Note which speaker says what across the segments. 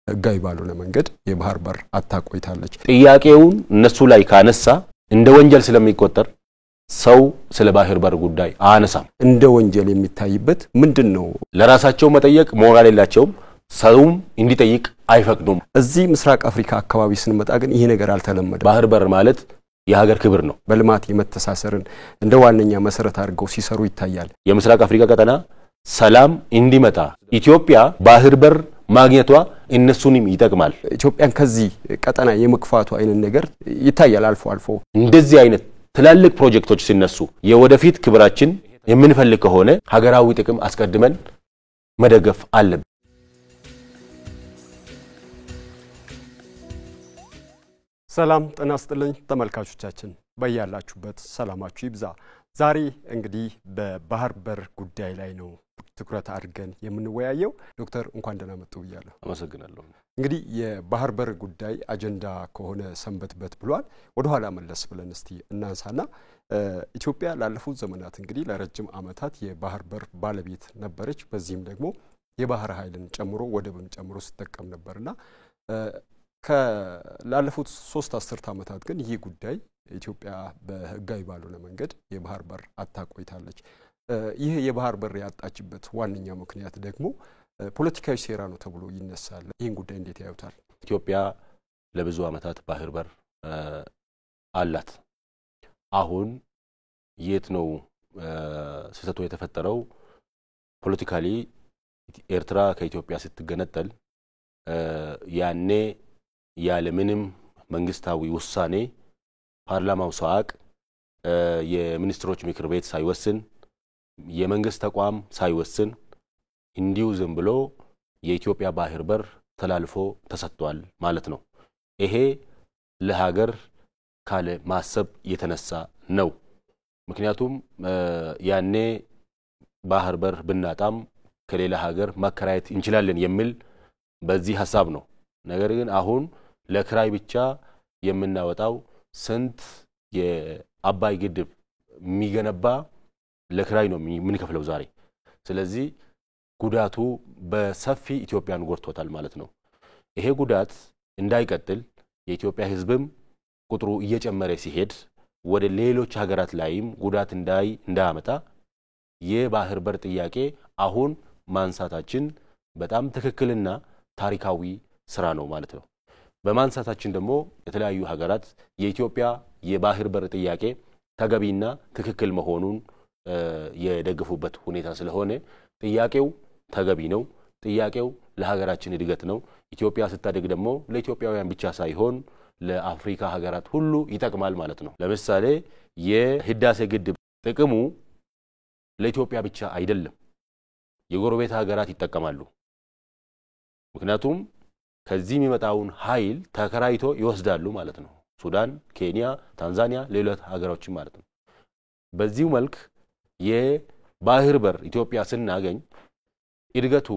Speaker 1: ህጋዊ ባልሆነ መንገድ የባህር በር አታቆይታለች
Speaker 2: ጥያቄውን እነሱ ላይ ካነሳ እንደ ወንጀል ስለሚቆጠር ሰው ስለ ባህር በር ጉዳይ አነሳም
Speaker 1: እንደ ወንጀል የሚታይበት ምንድነው
Speaker 2: ለራሳቸው መጠየቅ ሞራል የላቸውም ሰውም እንዲጠይቅ አይፈቅዱም
Speaker 1: እዚህ ምስራቅ አፍሪካ አካባቢ ስንመጣ ግን ይሄ ነገር አልተለመደም
Speaker 2: ባህር በር ማለት የሀገር ክብር ነው
Speaker 1: በልማት የመተሳሰርን እንደ ዋነኛ መሰረት አድርገው ሲሰሩ ይታያል
Speaker 2: የምስራቅ አፍሪካ ቀጠና ሰላም እንዲመጣ ኢትዮጵያ ባህር በር ማግኘቷ እነሱንም ይጠቅማል
Speaker 1: ኢትዮጵያን ከዚህ ቀጠና የመክፋቱ አይነት ነገር ይታያል አልፎ አልፎ
Speaker 2: እንደዚህ አይነት ትላልቅ ፕሮጀክቶች ሲነሱ የወደፊት ክብራችን የምንፈልግ ከሆነ ሀገራዊ ጥቅም አስቀድመን መደገፍ አለብን
Speaker 1: ሰላም ጤና ይስጥልኝ ተመልካቾቻችን በያላችሁበት ሰላማችሁ ይብዛ ዛሬ እንግዲህ በባህር በር ጉዳይ ላይ ነው ትኩረት አድርገን የምንወያየው ዶክተር እንኳን ደህና መጡ ብያለሁ
Speaker 2: አመሰግናለሁ
Speaker 1: እንግዲህ የባህር በር ጉዳይ አጀንዳ ከሆነ ሰንበትበት ብሏል ወደ ኋላ መለስ ብለን እስቲ እናንሳና ኢትዮጵያ ላለፉት ዘመናት እንግዲህ ለረጅም አመታት የባህር በር ባለቤት ነበረች በዚህም ደግሞ የባህር ኃይልን ጨምሮ ወደብን ጨምሮ ሲጠቀም ነበርና ላለፉት 3 አስርት አመታት ግን ይሄ ጉዳይ ኢትዮጵያ በህጋዊ ባልሆነ መንገድ የባህር በር አታቆይታለች ይሄ የባህር በር ያጣችበት ዋነኛ ምክንያት ደግሞ ፖለቲካዊ ሴራ ነው ተብሎ ይነሳል ይሄን ጉዳይ እንዴት ያዩታል
Speaker 2: ኢትዮጵያ ለብዙ አመታት ባህር በር አላት አሁን የት ነው ስህተቱ የተፈጠረው ፖለቲካሊ ኤርትራ ከኢትዮጵያ ስትገነጠል ያኔ ያለ ምንም መንግስታዊ ውሳኔ ፓርላማው ሳቅ የሚኒስትሮች ምክር ቤት ሳይወስን የመንግስት ተቋም ሳይወስን እንዲሁ ዝም ብሎ የኢትዮጵያ ባህር በር ተላልፎ ተሰጥቷል ማለት ነው ይሄ ለሀገር ካለ ማሰብ የተነሳ ነው ምክንያቱም ያኔ ባህር በር ብናጣም ከሌላ ሀገር ማከራየት እንችላለን የሚል በዚህ ሐሳብ ነው ነገር ግን አሁን ለክራይ ብቻ የምናወጣው ስንት የአባይ ግድብ የሚገነባ ለክራይ ነው የምንከፍለው ዛሬ ስለዚህ ጉዳቱ በሰፊ ኢትዮጵያን ጎርቶታል ማለት ነው ይሄ ጉዳት እንዳይቀጥል የኢትዮጵያ ህዝብም ቁጥሩ እየጨመረ ሲሄድ ወደ ሌሎች ሀገራት ላይም ጉዳት እንዳያመጣ የባህር በር ጥያቄ አሁን ማንሳታችን በጣም ትክክልና ታሪካዊ ስራ ነው ማለት ነው በማንሳታችን ደግሞ የተለያዩ ሀገራት የኢትዮጵያ የባህር በር ጥያቄ ተገቢና ትክክል መሆኑን የደገፉበት ሁኔታ ስለሆነ ጥያቄው ተገቢ ነው ጥያቄው ለሀገራችን እድገት ነው ኢትዮጵያ ስታደግ ደግሞ ለኢትዮጵያውያን ብቻ ሳይሆን ለአፍሪካ ሀገራት ሁሉ ይጠቅማል ማለት ነው ለምሳሌ የህዳሴ ግድብ ጥቅሙ ለኢትዮጵያ ብቻ አይደለም የጎረቤት ሀገራት ይጠቀማሉ ምክንያቱም ከዚህ የሚመጣውን ኃይል ተከራይቶ ይወስዳሉ ማለት ነው ሱዳን ኬንያ ታንዛኒያ ሌሎች ሀገሮችም ማለት ነው በዚህ መልኩ የባህር በር ኢትዮጵያ ስናገኝ እድገቱ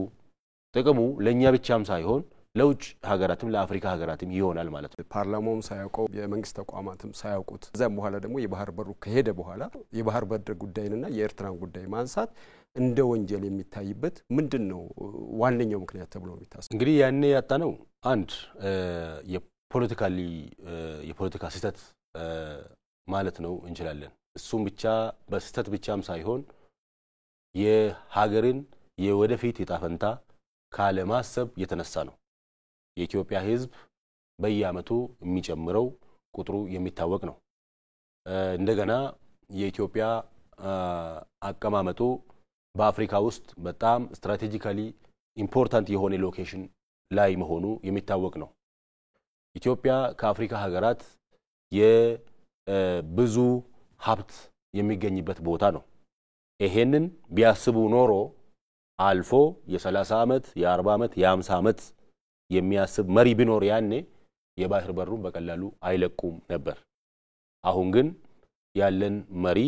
Speaker 2: ጥቅሙ ለኛ ብቻም ሳይሆን ለውጭ ሀገራትም ለአፍሪካ ሀገራትም ይሆናል ማለት ነው
Speaker 1: ፓርላማውም ሳያውቀው የመንግስት ተቋማትም ሳያውቁት ዘም በኋላ ደግሞ የባህር በሩ ከሄደ በኋላ የባህር በር ጉዳይና የኤርትራን ጉዳይ ማንሳት እንደ ወንጀል የሚታይበት ምንድነው ዋነኛው ምክንያት ተብሎ የሚታሰበው
Speaker 2: እንግዲህ ያኔ ያጣነው አንድ የፖለቲካ ስህተት ማለት ነው እንችላለን እሱም ብቻ በስህተት ብቻም ሳይሆን የሀገርን የወደፊት የጣፈንታ ካለ ማሰብ የተነሳ ነው የኢትዮጵያ ህዝብ በየአመቱ የሚጨምረው ቁጥሩ የሚታወቅ ነው እንደገና የኢትዮጵያ አቀማመጡ በአፍሪካ ውስጥ በጣም ስትራቴጂካሊ ኢምፖርታንት የሆነ ሎኬሽን ላይ መሆኑ የሚታወቅ ነው ኢትዮጵያ ከአፍሪካ ሀገራት የብዙ ሀብት የሚገኝበት ቦታ ነው ይሄንን ቢያስቡ ኖሮ አልፎ የ30 አመት የ40 አመት የ50 አመት የሚያስብ መሪ ቢኖር ያኔ የባህር በሩን በቀላሉ አይለቁም ነበር አሁን ግን ያለን መሪ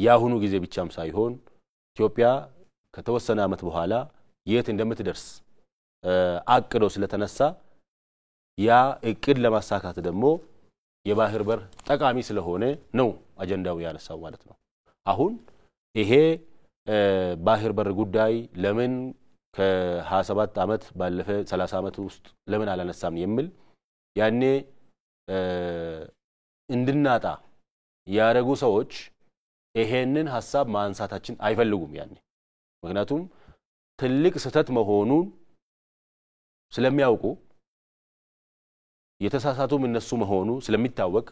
Speaker 2: ያሁኑ ጊዜ ብቻም ሳይሆን ኢትዮጵያ ከተወሰነ አመት በኋላ የት እንደምትደርስ አቅዶ ስለተነሳ ያ እቅድ ለማሳካት ደግሞ የባህር በር ጠቃሚ ስለሆነ ነው አጀንዳው ያነሳው ማለት ነው አሁን ይሄ ባህር በር ጉዳይ ለምን ከ27 ዓመት ባለፈ 30 ዓመት ውስጥ ለምን አላነሳም የሚል ያኔ እንድናጣ ያረጉ ሰዎች ይሄንን ሐሳብ ማንሳታችን አይፈልጉም ያኔ ምክንያቱም ትልቅ ስህተት መሆኑን ስለሚያውቁ የተሳሳቱም እነሱ መሆኑ ስለሚታወቅ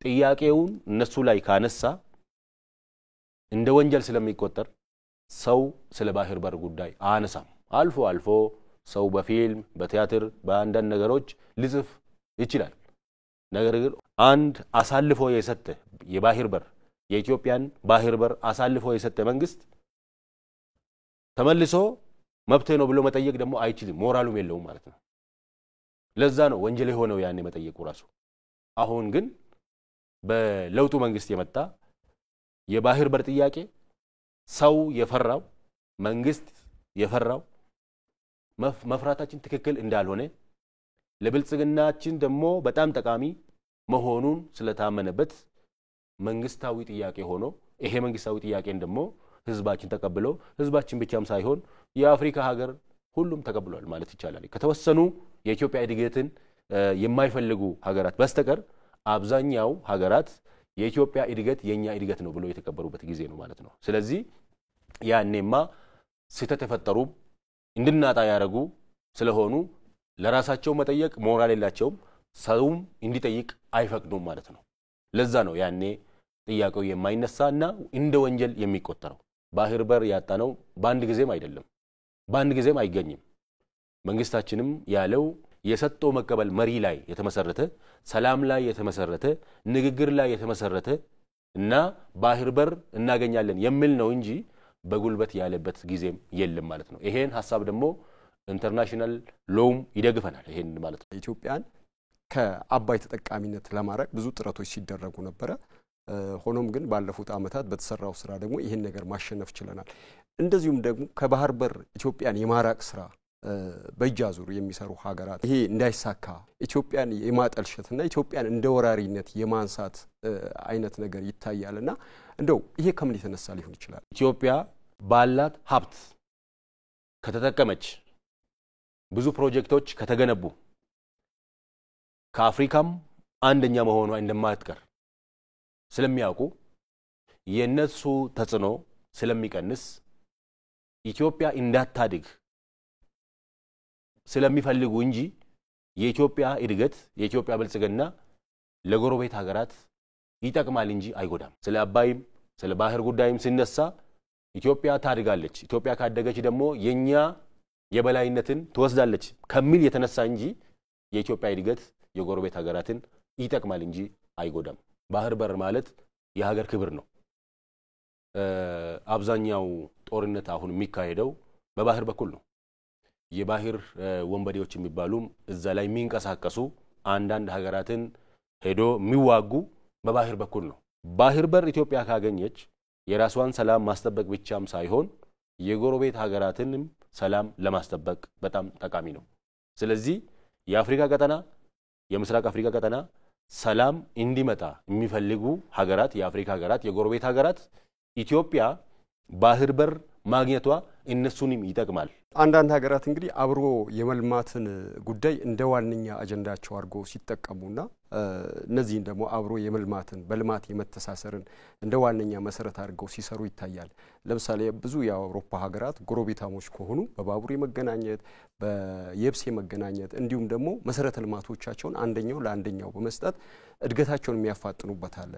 Speaker 2: ጥያቄውን እነሱ ላይ ካነሳ እንደ ወንጀል ስለሚቆጠር ሰው ስለ ባህር በር ጉዳይ አነሳም አልፎ አልፎ ሰው በፊልም በቲያትር በአንዳንድ ነገሮች ሊጽፍ ይችላል ነገር ግን አንድ አሳልፎ የሰጠ የባህር በር የኢትዮጵያን ባህር በር አሳልፎ የሰጠ መንግስት ተመልሶ መብቴ ነው ብሎ መጠየቅ ደግሞ አይችልም ሞራሉም የለውም ማለት ነው ለዛ ነው ወንጀል የሆነው ያኔ መጠየቁ ራሱ አሁን ግን በለውጡ መንግስት የመጣ የባህር በር ጥያቄ ሰው የፈራው መንግስት የፈራው መፍራታችን ትክክል እንዳልሆነ ለብልጽግናችን ደግሞ በጣም ጠቃሚ መሆኑን ስለታመነበት መንግስታዊ ጥያቄ ሆኖ ይሄ መንግስታዊ ጥያቄን ደግሞ ህዝባችን ተቀብሎ ህዝባችን ብቻም ሳይሆን የአፍሪካ ሀገር ሁሉም ተቀብሏል ማለት ይቻላል ከተወሰኑ የኢትዮጵያ እድገትን የማይፈልጉ ሀገራት በስተቀር አብዛኛው ሀገራት የኢትዮጵያ እድገት የኛ እድገት ነው ብሎ የተቀበሉበት ጊዜ ነው ማለት ነው ስለዚህ ያኔማ ስህተት ተፈጠሩ እንድናጣ ያረጉ ስለሆኑ ለራሳቸው መጠየቅ ሞራል የላቸውም ሰውም እንዲጠይቅ አይፈቅዱም ማለት ነው ለዛ ነው ያኔ ጥያቄው የማይነሳና እንደ ወንጀል የሚቆጠረው ባህር በር ያጣነው በአንድ ጊዜም አይደለም በአንድ ጊዜም አይገኝም መንግስታችንም ያለው የሰጠው መቀበል መሪ ላይ የተመሰረተ ሰላም ላይ የተመሰረተ ንግግር ላይ የተመሰረተ እና ባህር በር እናገኛለን የሚል ነው እንጂ በጉልበት ያለበት ጊዜም የለም ማለት ነው ይሄን ሐሳብ ደግሞ ኢንተርናሽናል ሎም ይደግፈናል ይሄን ማለት ነው
Speaker 1: ኢትዮጵያን ከአባይ ተጠቃሚነት ለማድረግ ብዙ ጥረቶች ሲደረጉ ነበር ሆኖም ግን ባለፉት አመታት በተሰራው ስራ ደግሞ ይሄን ነገር ማሸነፍ ችለናል እንደዚሁም ደግሞ ከባህር በር ኢትዮጵያን የማራቅ ስራ በእጃዙር የሚሰሩ ሀገራት ይሄ እንዳይሳካ ኢትዮጵያን የማጠልሸትና ኢትዮጵያን እንደ ወራሪነት የማንሳት አይነት ነገር ይታያልና እንደው ይሄ ከምን የተነሳ ሊሆን ይችላል
Speaker 2: ኢትዮጵያ ባላት ሀብት ከተጠቀመች ብዙ ፕሮጀክቶች ከተገነቡ ከአፍሪካም አንደኛ መሆኗ እንደማትቀር ስለሚያውቁ የነሱ ተጽዕኖ ስለሚቀንስ ኢትዮጵያ እንዳታድግ ስለሚፈልጉ እንጂ የኢትዮጵያ እድገት የኢትዮጵያ ብልጽግና ለጎረቤት ሀገራት ይጠቅማል እንጂ አይጎዳም ስለ አባይም ስለ ባህር ጉዳይም ሲነሳ ኢትዮጵያ ታድጋለች ኢትዮጵያ ካደገች ደግሞ የኛ የበላይነትን ትወስዳለች ከሚል የተነሳ እንጂ የኢትዮጵያ እድገት የጎረቤት ሀገራትን ይጠቅማል እንጂ አይጎዳም ባህር በር ማለት የሀገር ክብር ነው አብዛኛው ጦርነት አሁን የሚካሄደው በባህር በኩል ነው የባህር ወንበዴዎች የሚባሉም እዛ ላይ የሚንቀሳቀሱ አንዳንድ ሀገራትን ሄዶ የሚዋጉ በባህር በኩል ነው ባህር በር ኢትዮጵያ ካገኘች የራስዋን ሰላም ማስጠበቅ ብቻም ሳይሆን የጎረቤት ሀገራትንም ሰላም ለማስጠበቅ በጣም ጠቃሚ ነው ስለዚህ የአፍሪካ ቀጠና የምስራቅ አፍሪካ ቀጠና ሰላም እንዲመጣ የሚፈልጉ ሀገራት የአፍሪካ ሀገራት የጎረቤት ሀገራት ኢትዮጵያ ባህር በር ማግኘቷ እነሱንም ይጠቅማል
Speaker 1: አንዳንድ ሀገራት እንግዲህ አብሮ የመልማትን ጉዳይ እንደ ዋንኛ አጀንዳቸው አድርጎ ሲጠቀሙና እነዚህን ደግሞ አብሮ የመልማትን በልማት የመተሳሰርን እንደ ዋንኛ መሰረት አድርገው ሲሰሩ ይታያል ለምሳሌ ብዙ የአውሮፓ ሀገራት ጎረቤታሞች ከሆኑ በባቡር የመገናኘት በየብስ የመገናኘት እንዲሁም ደግሞ መሰረተ ልማቶቻቸውን አንደኛው ለአንደኛው በመስጠት እድገታቸውን የሚያፋጥኑበት አለ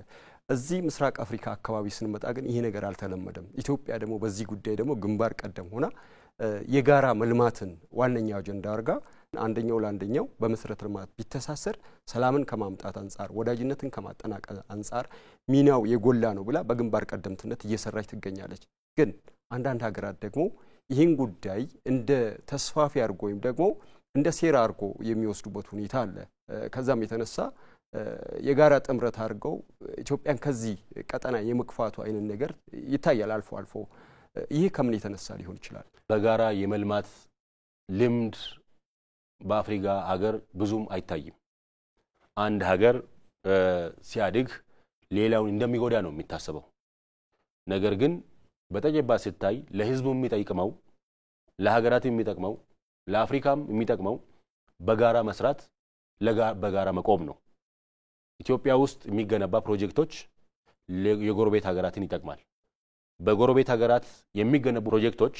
Speaker 1: እዚህ ምስራቅ አፍሪካ አካባቢ ስንመጣ ግን ይሄ ነገር አልተለመደም ኢትዮጵያ ደግሞ በዚህ ጉዳይ ደግሞ ግንባር ቀደም ሆና የጋራ መልማትን ዋንኛ አጀንዳ አድርጋ አንደኛው ለአንደኛው በመሰረተ ልማት ቢተሳሰር ሰላምን ከማምጣት አንፃር ወዳጅነትን ከማጠናቀቅ አንፃር ሚናው የጎላ ነው ብላ በግንባር ቀደምትነት እየሰራች ትገኛለች ግን አንዳንድ ሀገራት ደግሞ ይህን ጉዳይ እንደ ተስፋፊ አድርጎ ወይም ደግሞ እንደ ሴራ አድርጎ የሚወስዱበት ሁኔታ አለ ከዛም የተነሳ የጋራ ጥምረት አድርገው ኢትዮጵያን ከዚህ ቀጠና የመክፋቱ አይነት ነገር ይታያል አልፎ አልፎ ይሄ ከምን የተነሳ ሊሆን ይችላል
Speaker 2: በጋራ የመልማት ልምድ በአፍሪካ ሀገር ብዙም አይታይም አንድ ሀገር ሲያድግ ሌላውን እንደሚጎዳ ነው የሚታሰበው ነገር ግን በተጨባጭ ሲታይ ለህዝቡ የሚጠይቀመው ለሀገራት የሚጠቅመው ለአፍሪካም የሚጠቅመው በጋራ መስራት በጋራ መቆም ነው። ኢትዮጵያ ውስጥ የሚገነባ ፕሮጀክቶች የጎረቤት ሀገራትን ይጠቅማል። በጎረቤት ሀገራት የሚገነቡ ፕሮጀክቶች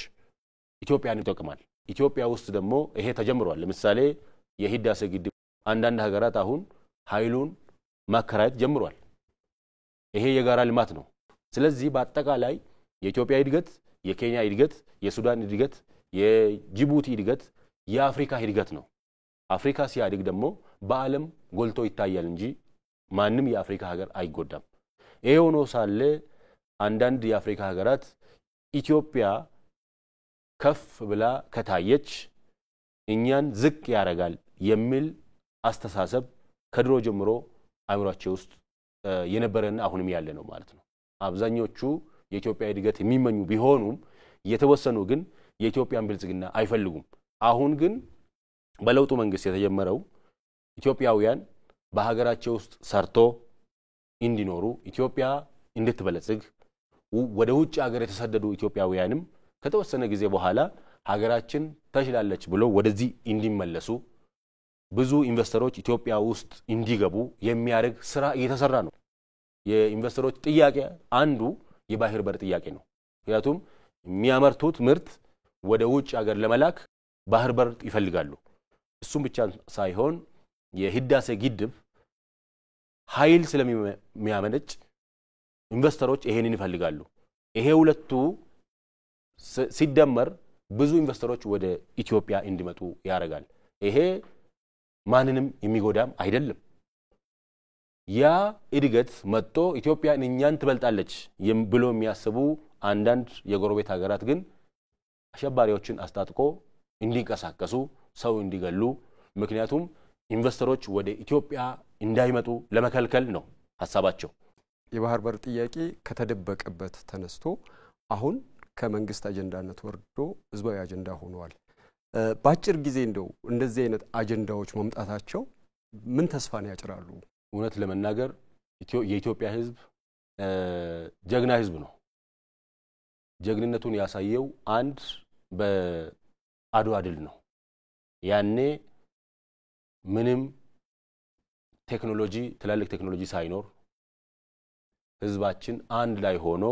Speaker 2: ኢትዮጵያን ይጠቅማል። ኢትዮጵያ ውስጥ ደግሞ ይሄ ተጀምሯል። ለምሳሌ የህዳሴ ግድብ አንዳንድ ሀገራት አሁን ኃይሉን ማከራየት ጀምሯል። ይሄ የጋራ ልማት ነው። ስለዚህ በአጠቃላይ የኢትዮጵያ እድገት፣ የኬንያ እድገት፣ የሱዳን እድገት፣ የጅቡቲ እድገት የአፍሪካ እድገት ነው። አፍሪካ ሲያድግ ደግሞ በዓለም ጎልቶ ይታያል እንጂ ማንም የአፍሪካ ሀገር አይጎዳም። ይሄ ሆኖ ሳለ አንዳንድ የአፍሪካ ሀገራት ኢትዮጵያ ከፍ ብላ ከታየች እኛን ዝቅ ያረጋል የሚል አስተሳሰብ ከድሮ ጀምሮ አእምሯቸው ውስጥ የነበረና አሁንም ያለ ነው ማለት ነው። አብዛኞቹ የኢትዮጵያ እድገት የሚመኙ ቢሆኑም የተወሰኑ ግን የኢትዮጵያን ብልጽግና አይፈልጉም። አሁን ግን በለውጡ መንግስት የተጀመረው ኢትዮጵያውያን በሀገራቸው ውስጥ ሰርቶ እንዲኖሩ ኢትዮጵያ እንድትበለጽግ ወደ ውጭ ሀገር የተሰደዱ ኢትዮጵያውያንም ከተወሰነ ጊዜ በኋላ ሀገራችን ተሽላለች ብሎ ወደዚህ እንዲመለሱ ብዙ ኢንቨስተሮች ኢትዮጵያ ውስጥ እንዲገቡ የሚያደርግ ስራ እየተሰራ ነው። የኢንቨስተሮች ጥያቄ አንዱ የባህር በር ጥያቄ ነው። ምክንያቱም የሚያመርቱት ምርት ወደ ውጭ ሀገር ለመላክ ባህር በር ይፈልጋሉ። እሱም ብቻ ሳይሆን የህዳሴ ግድብ ኃይል ስለሚያመነጭ ኢንቨስተሮች ይሄንን ይፈልጋሉ። ይሄ ሁለቱ ሲደመር ብዙ ኢንቨስተሮች ወደ ኢትዮጵያ እንዲመጡ ያደርጋል። ይሄ ማንንም የሚጎዳም አይደለም። ያ እድገት መጥቶ ኢትዮጵያ እኛን ትበልጣለች ብሎ የሚያስቡ አንዳንድ የጎረቤት ሀገራት ግን አሸባሪዎችን አስታጥቆ እንዲንቀሳቀሱ ሰው እንዲገሉ ምክንያቱም ኢንቨስተሮች ወደ ኢትዮጵያ እንዳይመጡ ለመከልከል ነው ሐሳባቸው።
Speaker 1: የባህር በር ጥያቄ ከተደበቀበት ተነስቶ አሁን ከመንግስት አጀንዳነት ወርዶ ህዝባዊ አጀንዳ ሆኗል። ባጭር ጊዜ እንደዚህ አይነት አጀንዳዎች መምጣታቸው ምን ተስፋን ያጭራሉ?
Speaker 2: እውነት ለመናገር የኢትዮጵያ ህዝብ ጀግና ህዝብ ነው። ጀግንነቱን ያሳየው አንድ በአድዋ ድል ነው። ያኔ ምንም ቴክኖሎጂ ትላልቅ ቴክኖሎጂ ሳይኖር ህዝባችን አንድ ላይ ሆኖ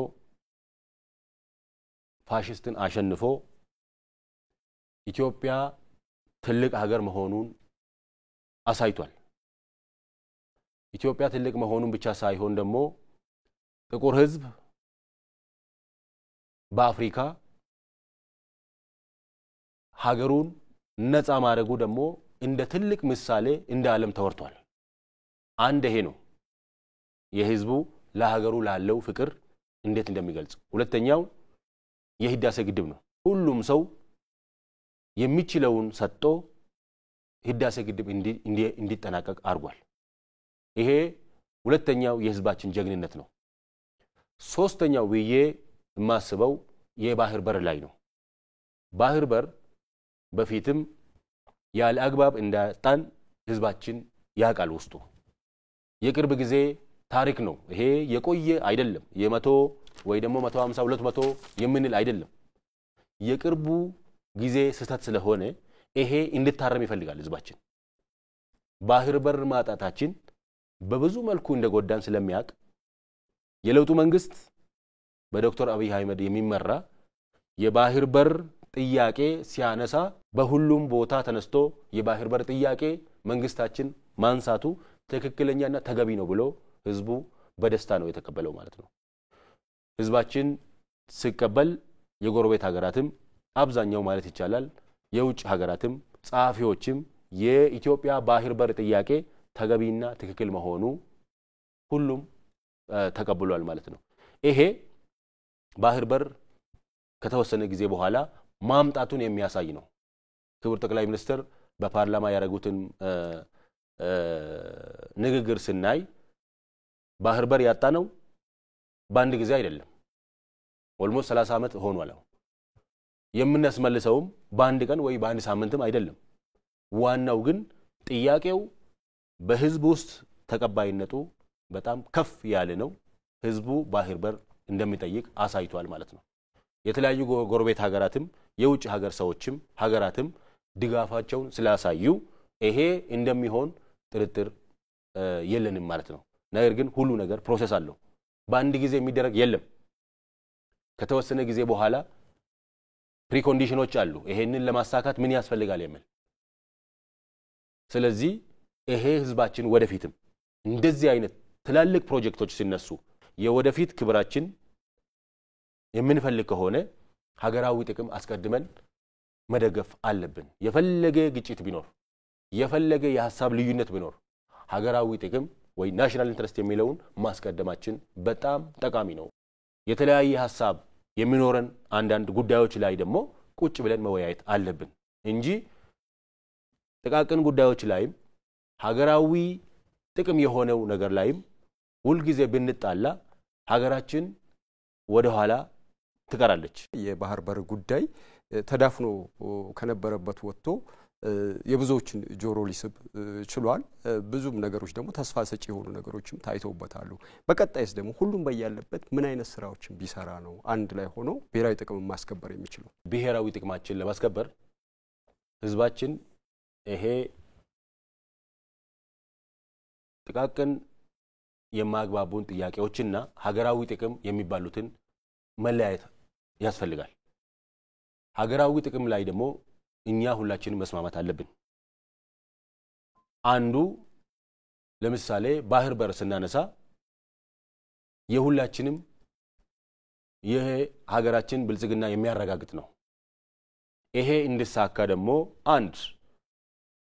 Speaker 2: ፋሽስትን አሸንፎ ኢትዮጵያ ትልቅ ሀገር መሆኑን አሳይቷል። ኢትዮጵያ ትልቅ መሆኑን ብቻ ሳይሆን ደግሞ ጥቁር ህዝብ በአፍሪካ ሀገሩን ነፃ ማድረጉ ደግሞ እንደ ትልቅ ምሳሌ እንደ ዓለም ተወርቷል። አንድ ይሄ ነው የህዝቡ ለሀገሩ ላለው ፍቅር እንዴት እንደሚገልጽ። ሁለተኛው የህዳሴ ግድብ ነው። ሁሉም ሰው የሚችለውን ሰጥቶ ህዳሴ ግድብ እንዲጠናቀቅ አድርጓል። ይሄ ሁለተኛው የህዝባችን ጀግንነት ነው። ሶስተኛው ብዬ የማስበው የባህር በር ላይ ነው። ባህር በር በፊትም ያለ አግባብ እንዳጣን ህዝባችን ያውቃል ውስጡ። የቅርብ ጊዜ ታሪክ ነው። ይሄ የቆየ አይደለም። የ100 ወይ ደግሞ 150 200 የምንል አይደለም። የቅርቡ ጊዜ ስህተት ስለሆነ ይሄ እንድታረም ይፈልጋል ህዝባችን። ባህር በር ማጣታችን በብዙ መልኩ እንደጎዳን ስለሚያውቅ የለውጡ መንግስት በዶክተር አብይ አህመድ የሚመራ የባህር በር ጥያቄ ሲያነሳ በሁሉም ቦታ ተነስቶ የባህር በር ጥያቄ መንግስታችን ማንሳቱ ትክክለኛና ተገቢ ነው ብሎ ህዝቡ በደስታ ነው የተቀበለው ማለት ነው። ህዝባችን ሲቀበል የጎረቤት ሀገራትም አብዛኛው ማለት ይቻላል የውጭ ሀገራትም ጻፊዎችም የኢትዮጵያ ባህር በር ጥያቄ ተገቢና ትክክል መሆኑ ሁሉም ተቀብሏል ማለት ነው። ይሄ ባህር በር ከተወሰነ ጊዜ በኋላ ማምጣቱን የሚያሳይ ነው። ክቡር ጠቅላይ ሚኒስትር በፓርላማ ያደረጉትን ንግግር ስናይ ባህር በር ያጣነው በአንድ ጊዜ አይደለም። ኦልሞስት 30 ዓመት ሆኗል። የምናስመልሰውም በአንድ ቀን ወይ በአንድ ሳምንትም አይደለም። ዋናው ግን ጥያቄው በህዝብ ውስጥ ተቀባይነቱ በጣም ከፍ ያለ ነው። ህዝቡ ባህር በር እንደሚጠይቅ አሳይቷል ማለት ነው። የተለያዩ ጎረቤት ሀገራትም የውጭ ሀገር ሰዎችም ሀገራትም ድጋፋቸውን ስላሳዩ ይሄ እንደሚሆን ጥርጥር የለንም ማለት ነው። ነገር ግን ሁሉ ነገር ፕሮሰስ አለው። በአንድ ጊዜ የሚደረግ የለም። ከተወሰነ ጊዜ በኋላ ፕሪኮንዲሽኖች አሉ። ይሄንን ለማሳካት ምን ያስፈልጋል የሚል። ስለዚህ ይሄ ህዝባችን ወደፊትም እንደዚህ አይነት ትላልቅ ፕሮጀክቶች ሲነሱ የወደፊት ክብራችን የምንፈልግ ከሆነ ሀገራዊ ጥቅም አስቀድመን መደገፍ አለብን። የፈለገ ግጭት ቢኖር የፈለገ የሐሳብ ልዩነት ቢኖር ሀገራዊ ጥቅም ወይ ናሽናል ኢንተረስት የሚለውን ማስቀደማችን በጣም ጠቃሚ ነው። የተለያየ ሐሳብ የሚኖረን አንዳንድ ጉዳዮች ላይ ደግሞ ቁጭ ብለን መወያየት አለብን እንጂ ጥቃቅን ጉዳዮች ላይም ሀገራዊ ጥቅም የሆነው ነገር ላይም ሁሉ ጊዜ ብንጣላ ሀገራችን ወደ ኋላ ትቀራለች።
Speaker 1: የባህር በር ጉዳይ ተዳፍኖ ከነበረበት ወጥቶ የብዙዎችን ጆሮ ሊስብ ችሏል። ብዙም ነገሮች ደግሞ ተስፋ ሰጪ የሆኑ ነገሮችም ታይተውበታል። በቀጣይስ ደግሞ ሁሉም በያለበት ምን አይነት ስራዎችን ቢሰራ ነው አንድ ላይ ሆኖ ብሔራዊ ጥቅም ማስከበር የሚችለው?
Speaker 2: ብሔራዊ ጥቅማችን ለማስከበር ህዝባችን ይሄ ጥቃቅን የማግባቡን ጥያቄዎችና ሀገራዊ ጥቅም የሚባሉትን መለያየት ያስፈልጋል። ሀገራዊ ጥቅም ላይ ደግሞ እኛ ሁላችንም መስማማት አለብን። አንዱ ለምሳሌ ባህር በር ስናነሳ የሁላችንም ይሄ ሀገራችን ብልጽግና የሚያረጋግጥ ነው። ይሄ እንዲሳካ ደግሞ አንድ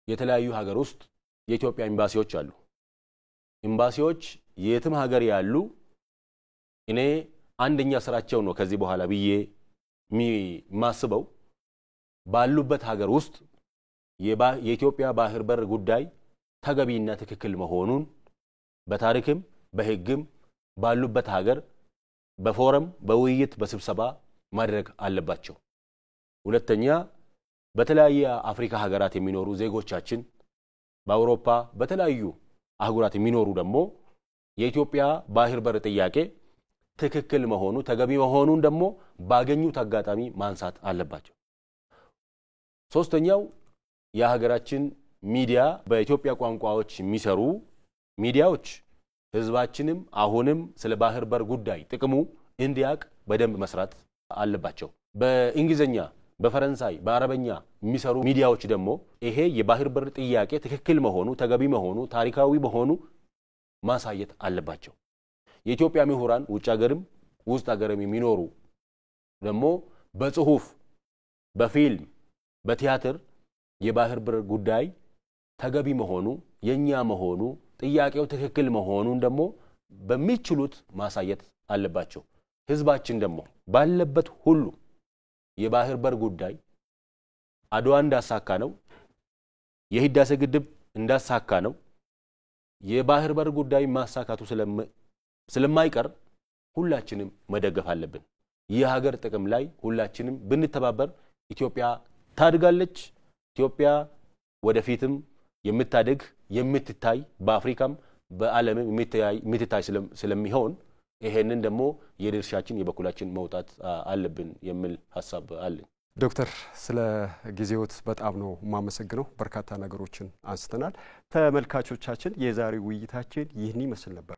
Speaker 2: የተለያዩ ሀገር ውስጥ የኢትዮጵያ ኤምባሲዎች አሉ። ኤምባሲዎች የትም ሀገር ያሉ እኔ አንደኛ ስራቸው ነው ከዚህ በኋላ ብዬ ማስበው ባሉበት ሀገር ውስጥ የኢትዮጵያ ባህር በር ጉዳይ ተገቢና ትክክል መሆኑን በታሪክም በህግም ባሉበት ሀገር በፎረም በውይይት በስብሰባ ማድረግ አለባቸው። ሁለተኛ በተለያየ አፍሪካ ሀገራት የሚኖሩ ዜጎቻችን በአውሮፓ በተለያዩ አህጉራት የሚኖሩ ደግሞ የኢትዮጵያ ባህር በር ጥያቄ ትክክል መሆኑ ተገቢ መሆኑን ደግሞ ባገኙት አጋጣሚ ማንሳት አለባቸው። ሶስተኛው የሀገራችን ሚዲያ በኢትዮጵያ ቋንቋዎች የሚሰሩ ሚዲያዎች ህዝባችንም አሁንም ስለ ባህር በር ጉዳይ ጥቅሙ እንዲያቅ በደንብ መስራት አለባቸው። በእንግሊዝኛ በፈረንሳይ በአረበኛ የሚሰሩ ሚዲያዎች ደግሞ ይሄ የባህር በር ጥያቄ ትክክል መሆኑ ተገቢ መሆኑ ታሪካዊ መሆኑ ማሳየት አለባቸው። የኢትዮጵያ ምሁራን ውጭ ሀገርም ውስጥ ሀገርም የሚኖሩ ደግሞ በጽሁፍ በፊልም በቲያትር የባህር በር ጉዳይ ተገቢ መሆኑ የኛ መሆኑ ጥያቄው ትክክል መሆኑን ደግሞ በሚችሉት ማሳየት አለባቸው። ህዝባችን ደግሞ ባለበት ሁሉ የባህር በር ጉዳይ አድዋ እንዳሳካ ነው፣ የህዳሴ ግድብ እንዳሳካ ነው። የባህር በር ጉዳይ ማሳካቱ ስለማይቀር ሁላችንም መደገፍ አለብን። የሀገር ጥቅም ላይ ሁላችንም ብንተባበር ኢትዮጵያ ታድጋለች። ኢትዮጵያ ወደፊትም የምታድግ የምትታይ በአፍሪካም በዓለምም የምትታይ ስለሚሆን ይሄንን ደግሞ የድርሻችን የበኩላችን መውጣት አለብን የሚል ሐሳብ አለኝ።
Speaker 1: ዶክተር ስለ ጊዜዎት በጣም ነው ማመሰግነው። በርካታ ነገሮችን አንስተናል። ተመልካቾቻችን የዛሬው ውይይታችን ይህን ይመስል ነበር።